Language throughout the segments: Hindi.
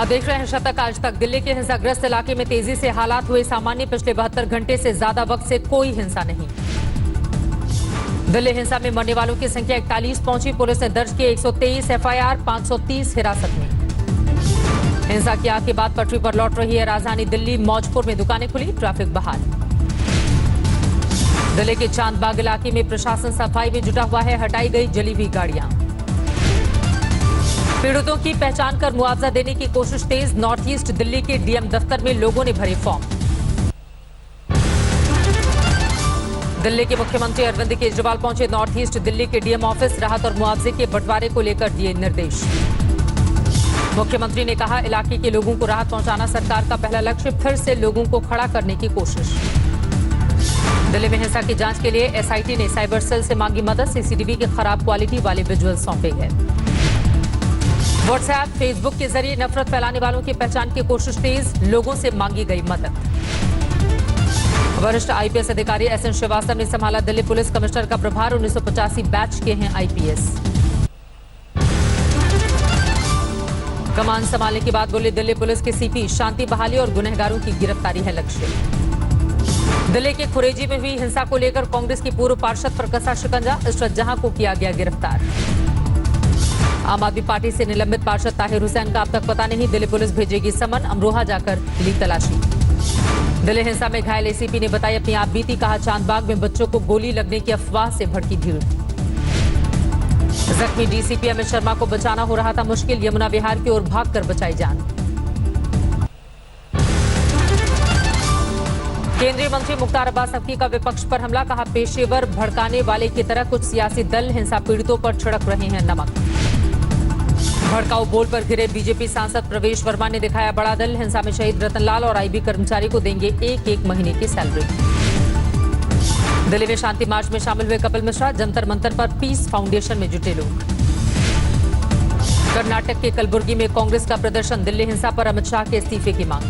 अब देख रहे हैं शतक आज तक। दिल्ली के हिंसाग्रस्त इलाके में तेजी से हालात हुए सामान्य। पिछले 72 घंटे से ज्यादा वक्त से कोई हिंसा नहीं। दिल्ली हिंसा में मरने वालों की संख्या 41 पहुंची। पुलिस ने दर्ज किए 123 एफआईआर, 530 हिरासत में। हिंसा की आग के बाद पटरी पर लौट रही है राजधानी दिल्ली। मौजपुर में दुकानें खुली, ट्रैफिक बहाल। दिल्ली के चांदबाग इलाके में प्रशासन सफाई में जुटा हुआ है। हटाई गई जली हुई गाड़ियां। पीड़ितों की पहचान कर मुआवजा देने की कोशिश तेज। नॉर्थ ईस्ट दिल्ली के डीएम दफ्तर में लोगों ने भरे फॉर्म। दिल्ली के मुख्यमंत्री अरविंद केजरीवाल पहुंचे नॉर्थ ईस्ट दिल्ली के डीएम ऑफिस। राहत और मुआवजे के बंटवारे को लेकर दिए निर्देश। मुख्यमंत्री ने कहा, इलाके के लोगों को राहत पहुंचाना सरकार का पहला लक्ष्य। फिर से लोगों को खड़ा करने की कोशिश। दिल्ली में हिंसा की जांच के लिए एसआईटी ने साइबर सेल से मांगी मदद। सीसीटीवी की खराब क्वालिटी वाले विजुअल सौंपे गए। व्हाट्सएप, फेसबुक के जरिए नफरत फैलाने वालों की पहचान की कोशिश तेज। लोगों से मांगी गई मदद। वरिष्ठ आईपीएस अधिकारी एसएन श्रीवास्तव ने संभाला दिल्ली पुलिस कमिश्नर का प्रभार। 1985 बैच के हैं आईपीएस। कमान संभालने के बाद बोले दिल्ली पुलिस के सीपी, शांति बहाली और गुनहगारों की गिरफ्तारी है लक्ष्य। दिल्ली के खुरेजी में हुई हिंसा को लेकर कांग्रेस की पूर्व पार्षद पर कसा शिकंजा। इशरत जहां को किया गया गिरफ्तार। आम आदमी पार्टी से निलंबित पार्षद ताहिर हुसैन का अब तक पता नहीं। दिल्ली पुलिस भेजेगी समन। अमरोहा जाकर ली तलाशी। दिल्ली हिंसा में घायल एसीपी ने बताई अपनी आप बीती। कहा, चांदबाग में बच्चों को गोली लगने की अफवाह से भड़की भीड़। जख्मी डीसीपी अमित शर्मा को बचाना हो रहा था मुश्किल। यमुना विहार की ओर भागकर बचाई जान। केंद्रीय मंत्री मुख्तार अब्बास नकवी का विपक्ष पर हमला। कहा, पेशेवर भड़काने वाले की तरह कुछ सियासी दल हिंसा पीड़ितों पर छिड़क रहे हैं नमक। भड़काऊ बोल पर घिरे बीजेपी सांसद प्रवेश वर्मा ने दिखाया बड़ा दिल। हिंसा में शहीद रतनलाल और आईबी कर्मचारी को देंगे एक महीने की सैलरी। दिल्ली में शांति मार्च में शामिल हुए कपिल मिश्रा। जंतर मंतर पर पीस फाउंडेशन में जुटे लोग। कर्नाटक के कलबुर्गी में कांग्रेस का प्रदर्शन। दिल्ली हिंसा पर अमित शाह के इस्तीफे की मांग।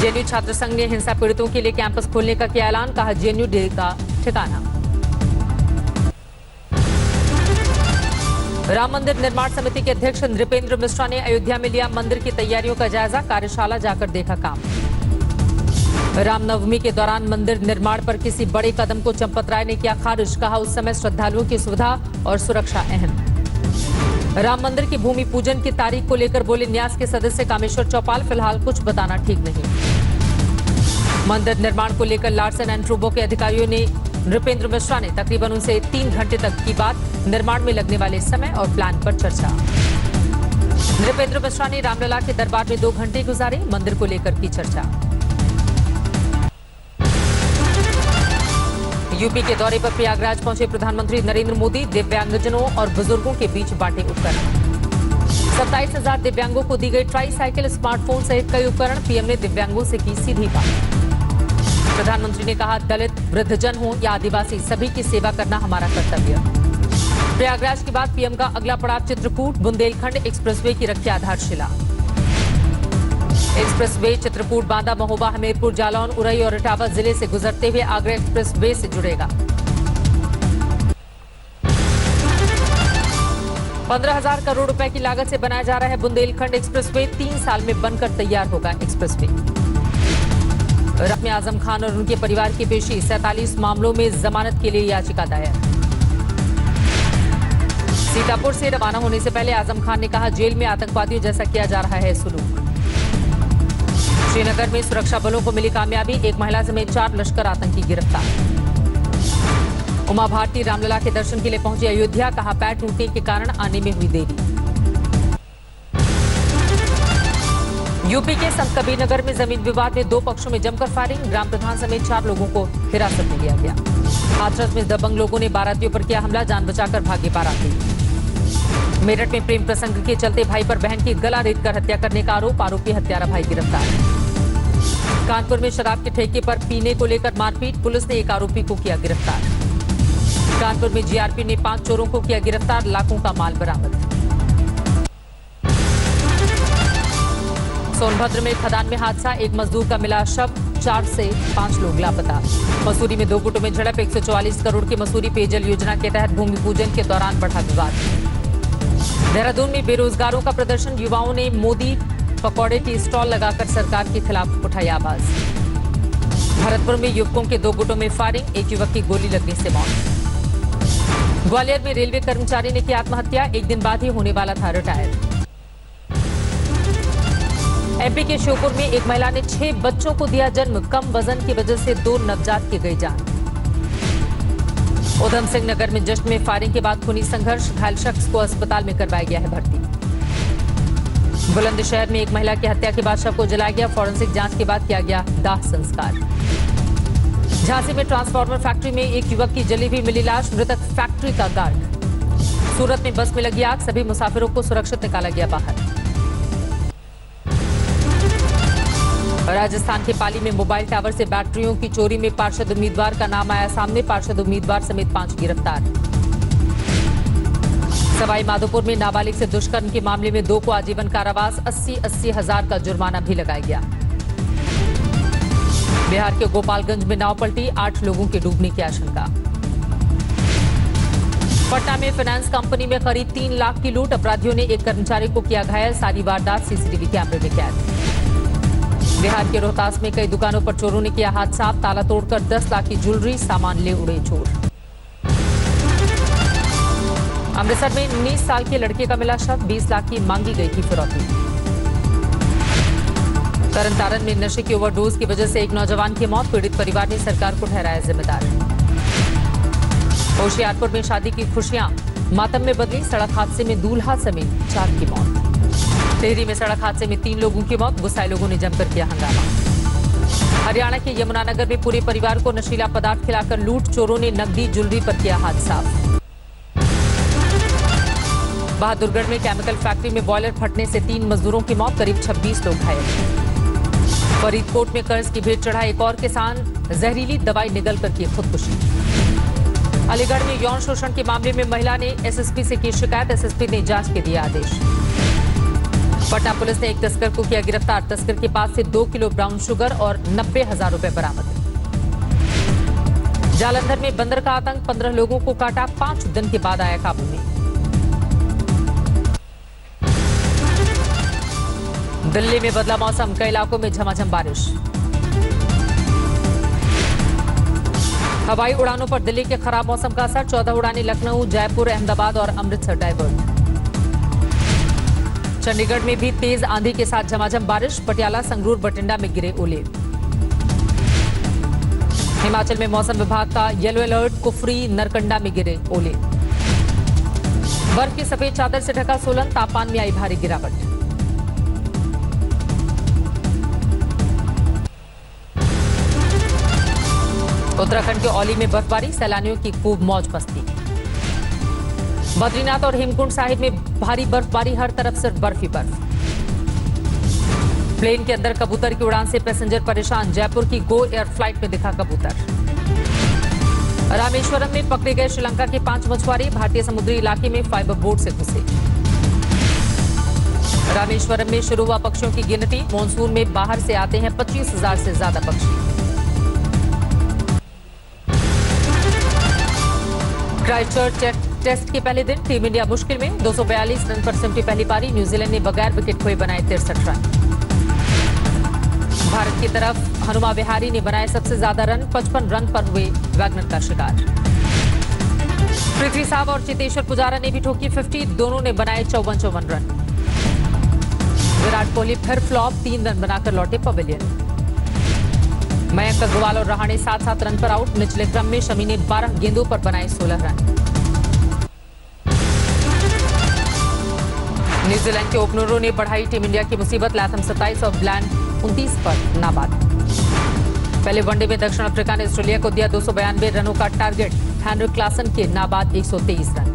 जेएनयू छात्र संघ ने हिंसा पीड़ितों के लिए कैंपस खोलने का किया ऐलान। कहा, जेएनयू डे का ठिकाना। राम मंदिर निर्माण समिति के अध्यक्ष नृपेंद्र मिश्रा ने अयोध्या में लिया मंदिर की तैयारियों का जायजा। कार्यशाला जाकर देखा काम। रामनवमी के दौरान मंदिर निर्माण पर किसी बड़े कदम को चंपत राय ने किया खारिज। कहा, उस समय श्रद्धालुओं की सुविधा और सुरक्षा अहम। राम मंदिर की भूमि पूजन की तारीख को लेकर बोले न्यास के सदस्य कामेश्वर चौपाल। फिलहाल कुछ बताना ठीक नहीं। मंदिर निर्माण को लेकर लार्सन एंड टूब्रो के अधिकारियों ने नृपेंद्र मिश्रा ने तकरीबन उनसे 3 घंटे तक की बात। निर्माण में लगने वाले समय और प्लान पर चर्चा। नृपेंद्र मिश्रा ने रामलला के दरबार में 2 घंटे गुजारे। मंदिर को लेकर की चर्चा। यूपी के दौरे पर प्रयागराज पहुंचे प्रधानमंत्री नरेंद्र मोदी। दिव्यांगजनों और बुजुर्गों के बीच बांटे उपकरण। 27,000 दिव्यांगों को दी गई ट्राई-साइकिल, स्मार्टफोन सहित कई उपकरण। पीएम ने दिव्यांगों से की सीधी बात। प्रधानमंत्री ने कहा, दलित, वृद्धजन हो या आदिवासी, सभी की सेवा करना हमारा कर्तव्य। प्रयागराज के बाद पीएम का अगला पड़ाव चित्रकूट। बुंदेलखंड एक्सप्रेसवे की रखी आधारशिला। एक्सप्रेसवे चित्रकूट, बांदा, महोबा, हमीरपुर, जालौन, उरई और इटावा जिले से गुजरते हुए आगरा एक्सप्रेसवे से जुड़ेगा। 15,000 करोड़ रुपए की लागत से बनाया जा रहा है बुंदेलखंड एक्सप्रेसवे। 3 साल में बनकर तैयार होगा एक्सप्रेसवे। में आजम खान और उनके परिवार की पेशी। 47 मामलों में जमानत के लिए याचिका दायर। सीतापुर से रवाना होने से पहले आजम खान ने कहा, जेल में आतंकवादियों जैसा किया जा रहा है सुलूक। श्रीनगर में सुरक्षा बलों को मिली कामयाबी। एक महिला समेत 4 लश्कर आतंकी गिरफ्तार। उमा भारती रामलला के दर्शन के लिए पहुंची अयोध्या। कहा, पैर टूटने के कारण आने में हुई देरी। यूपी के संत कबीर नगर में जमीन विवाद में 2 पक्षों में जमकर फायरिंग। ग्राम प्रधान समेत 4 लोगों को हिरासत में लिया गया। हाथरस में दबंग लोगों ने बारातियों पर किया हमला। जान बचाकर भागे बाराती। मेरठ में प्रेम प्रसंग के चलते भाई पर बहन की गला रेतकर हत्या करने का आरोप। आरोपी हत्यारा भाई गिरफ्तार। कानपुर में शराब के ठेके पर पीने को लेकर मारपीट। पुलिस ने एक आरोपी को किया गिरफ्तार। कानपुर में जीआरपी ने 5 चोरों को किया गिरफ्तार। लाखों का माल बरामद। सोनभद्र में खदान में हादसा। एक मजदूर का मिला शव। 4 से 5 लोग लापता। मसूरी में 2 गुटों में झड़प। 144 करोड़ की मसूरी पेयजल योजना के तहत भूमि पूजन के दौरान बढ़ा विवाद। देहरादून में बेरोजगारों का प्रदर्शन, युवाओं ने मोदी पकौड़े की स्टॉल लगाकर सरकार के खिलाफ उठाई आवाज। भरतपुर में युवकों के 2 गुटों में फायरिंग, एक युवक की गोली लगने से मौत। ग्वालियर में रेलवे कर्मचारी ने की आत्महत्या, 1 दिन बाद ही होने वाला था रिटायर। एमपी के श्योपुर में एक महिला ने 6 बच्चों को दिया जन्म, कम वजन की वजह से 2 नवजात की गई जान। उधम सिंह नगर में जश्न में फायरिंग के बाद खूनी संघर्ष, घायल शख्स को अस्पताल में करवाया गया है भर्ती। बुलंदशहर में एक महिला की हत्या के बाद शव को जलाया गया, फॉरेंसिक जांच के बाद किया गया दाह संस्कार। झांसी में ट्रांसफार्मर फैक्ट्री में एक युवक की जली हुई मिली लाश, मृतक फैक्ट्री का गार्ड। सूरत में बस में लगी आग, सभी मुसाफिरों को सुरक्षित निकाला गया बाहर। राजस्थान के पाली में मोबाइल टावर से बैटरियों की चोरी में पार्षद उम्मीदवार का नाम आया सामने, पार्षद उम्मीदवार समेत 5 गिरफ्तार। सवाई माधोपुर में नाबालिग से दुष्कर्म के मामले में 2 को आजीवन कारावास, 80 हजार का जुर्माना भी लगाया गया। बिहार के गोपालगंज में नाव पलटी, 8 लोगों के डूबने की आशंका। पटना में फाइनेंस कंपनी में करीब 3 लाख की लूट, अपराधियों ने एक कर्मचारी को किया घायल, सारी वारदात सीसीटीवी कैमरे में कैद। बिहार के रोहतास में कई दुकानों पर चोरों ने किया हाथ साफ, ताला तोड़कर 10 लाख की ज्वेलरी सामान ले उड़े चोर। अमृतसर में 19 साल के लड़के का मिला शव, 20 लाख की मांगी गई थी फिरौती। तरनतारन में नशे की ओवरडोज की वजह से एक नौजवान की मौत, पीड़ित परिवार ने सरकार को ठहराया जिम्मेदार। होशियारपुर में शादी की खुशियां मातम में बदली, सड़क हादसे में दूल्हा समेत 4 की मौत। टिहरी में सड़क हादसे में 3 लोगों की मौत, गुस्साए लोगों ने जमकर किया हंगामा। हरियाणा के यमुनानगर में पूरे परिवार को नशीला पदार्थ खिलाकर लूट, चोरों ने नकदी ज्वेलरी पर किया हाथ साफ। बहादुरगढ़ में केमिकल फैक्ट्री में बॉयलर फटने से 3 मजदूरों की मौत, करीब 26 लोग घायल। फरीदकोट में कर्ज की भेंट चढ़ा एक और किसान, जहरीली दवाई निगल कर की खुदकुशी। अलीगढ़ में यौन शोषण के मामले में महिला ने एसएसपी से की शिकायत, एसएसपी ने जांच के दिए आदेश। पटना पुलिस ने एक तस्कर को किया गिरफ्तार, तस्कर के पास से 2 किलो ब्राउन शुगर और 90,000 रुपए बरामद। जालंधर में बंदर का आतंक, 15 लोगों को काटा, 5 दिन के बाद आया काबू में। दिल्ली में बदला मौसम, कई इलाकों में झमाझम बारिश। हवाई उड़ानों पर दिल्ली के खराब मौसम का असर, 14 उड़ानें लखनऊ, जयपुर, अहमदाबाद और अमृतसर डाइवर्ट। चंडीगढ़ में भी तेज आंधी के साथ झमाझम बारिश, पटियाला, संगरूर, बठिंडा में गिरे ओले। हिमाचल में मौसम विभाग का येलो अलर्ट, कुफरी, नरकंडा में गिरे ओले। बर्फ की सफेद चादर से ढका सोलन, तापमान में आई भारी गिरावट। उत्तराखंड के औली में बर्फबारी, सैलानियों की खूब मौज मस्ती। बद्रीनाथ और हेमकुंड साहिब में भारी बर्फबारी, हर तरफ सिर्फ बर्फ ही बर्फ। प्लेन के अंदर कबूतर की उड़ान से पैसेंजर परेशान, जयपुर की गो एयर फ्लाइट में दिखा कबूतर। रामेश्वरम में पकड़े गए श्रीलंका के 5 मछुआरे, भारतीय समुद्री इलाके में फाइबर बोट से घुसे। रामेश्वरम में शुरू हुआ पक्षियों की गिनती, मानसून में बाहर से आते हैं 25,000 से ज्यादा पक्षी। क्राइस्टचर्च टेस्ट के पहले दिन टीम इंडिया मुश्किल में, 242 रन पर सिमटी पहली पारी, न्यूजीलैंड ने बगैर विकेट खोए बनाए 63 रन। भारत की तरफ हनुमा विहारी ने बनाए सबसे ज्यादा रन, 55 रन पर हुए वैगनर का शिकार। पृथ्वी शाह और चेतेश्वर पुजारा ने भी ठोकी 50, दोनों ने बनाए 54 रन। विराट कोहली फिर फ्लॉप, 3 रन बनाकर लौटे पवेलियन। मयंक अग्रवाल और रहाणे 7-7 रन पर आउट, निचले क्रम में शमी ने 12 गेंदों पर बनाए 16 रन। न्यूजीलैंड के ओपनरों ने बढ़ाई टीम इंडिया की मुसीबत, लैथम 27 और ब्लैंड 29 पर नाबाद। पहले वनडे में दक्षिण अफ्रीका ने ऑस्ट्रेलिया को दिया 292 रनों का टारगेट, हेनरिक क्लासन के नाबाद 123 रन।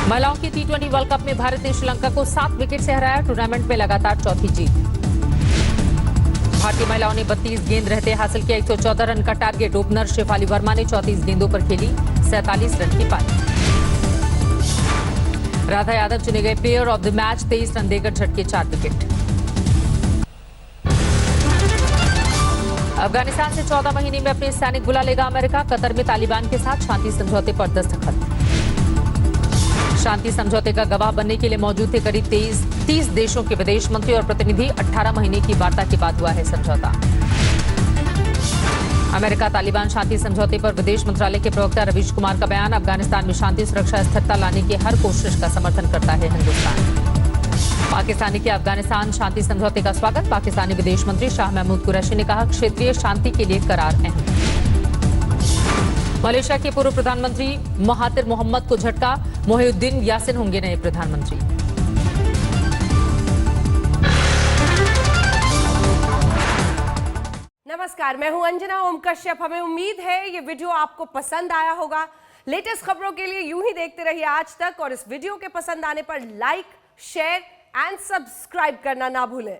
महिलाओं की T20 वर्ल्ड कप में भारत ने श्रीलंका को 7 विकेट से हराया, टूर्नामेंट में लगातार चौथी जीत। भारतीय महिलाओं ने 32 गेंद रहते हासिल किया 114 रन का टारगेट, ओपनर शेफाली वर्मा ने 34 गेंदों पर खेली 47 रन की पारी। राधा यादव चुने गए player of the match, 23 run देकर झटके 4 विकेट। अफगानिस्तान से 14 महीने में अपने सैनिक बुला लेगा अमेरिका, कतर में तालिबान के साथ शांति समझौते पर दस्तखत। शांति समझौते का गवाह बनने के लिए मौजूद थे करीब 30 देशों के विदेश मंत्री और प्रतिनिधि। 18 महीने की वार्ता के बाद हुआ है समझौता। अमेरिका तालिबान शांति समझौते पर विदेश मंत्रालय के प्रवक्ता रवीश कुमार का बयान। अफगानिस्तान में शांति सुरक्षा स्थिरता लाने की हर कोशिश का समर्थन करता है हिंदुस्तान। पाकिस्तान के अफगानिस्तान शांति समझौते का स्वागत। पाकिस्तानी विदेश मंत्री शाह महमूद कुरैशी ने कहा, क्षेत्रीय शांति के लिए करार अहम। मलेशिया के पूर्व प्रधानमंत्री महातिर मोहम्मद को झटका। मोहिउद्दीन यासिन होंगे नए प्रधानमंत्री। नमस्कार, मैं हूं अंजना ओम कश्यप। हमें उम्मीद है ये वीडियो आपको पसंद आया होगा। लेटेस्ट खबरों के लिए यूं ही देखते रहिए आज तक और इस वीडियो के पसंद आने पर लाइक, शेयर एंड सब्सक्राइब करना ना भूलें।